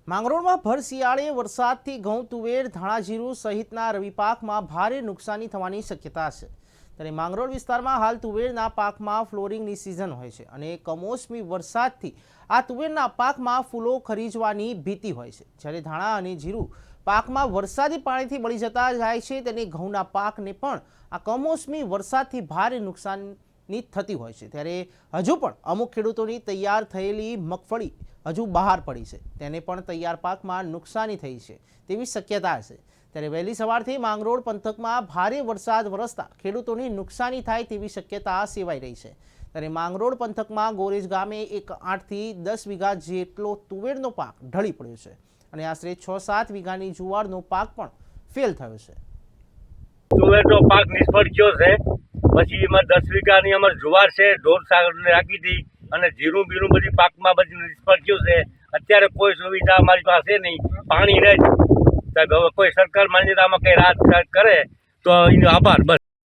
માંગરોળમાં ભર શિયાળે વરસાદથી ઘઉં, તુવેર, ધાણા, જીરું સહિતના રવિ પાકમાં ભારે નુકસાની થવાની શક્યતા છે. ત્યારે માંગરોળ વિસ્તારમાં હાલ તુવેરના પાકમાં ફ્લોરિંગની સિઝન હોય છે અને કમોસમી વરસાદથી આ તુવેરના પાકમાં ફૂલો ખરીજવાની ભીતિ હોય છે. જ્યારે ધાણા અને જીરું પાકમાં વરસાદી પાણીથી બળી જતા જાય છે, તેને ઘઉંના પાકને પણ આ કમોસમી વરસાદથી ભારે નુકસાની થતી હોય છે. ત્યારે હજુ પણ અમુક ખેડૂતોની તૈયાર થયેલી મગફળી હજુ બહાર પડી છે, તેને પણ તૈયાર પાકમાં નુકસાની થઈ છે તેવી શક્યતા છે. ત્યારે વહેલી સવારથી માંગરોળ પંથકમાં ભારે વરસાદ વરસતા ખેડૂતોની નુકસાની થાય તેવી શક્યતા સેવાઈ રહી છે. ત્યારે માંગરોળ પંથકમાં ગોરેજ ગામે 8 થી 10 વીઘા જેટલો તુવેરનો પાક ઢળી પડ્યો છે અને આશરે 6-7 વીઘાની જુવારનો પાક પણ ફેલ થયો છે. તુવેરનો પાક નિષ્ફળ ગયો છે. પછી એમાં 10 વીઘાની અમારે જુવાર છે, ઢોર સાગરને રાખી હતી અને જીરું બીરું બધી પાકમાં બધી નિષ્ફળ ગયું છે. અત્યારે કોઈ સુવિધા અમારી પાસે નહીં, પાણી રહે. સાહેબ હવે કોઈ સરકાર માન્યતામાં કંઈ રાહત કરે તો એનો આભાર. બસ.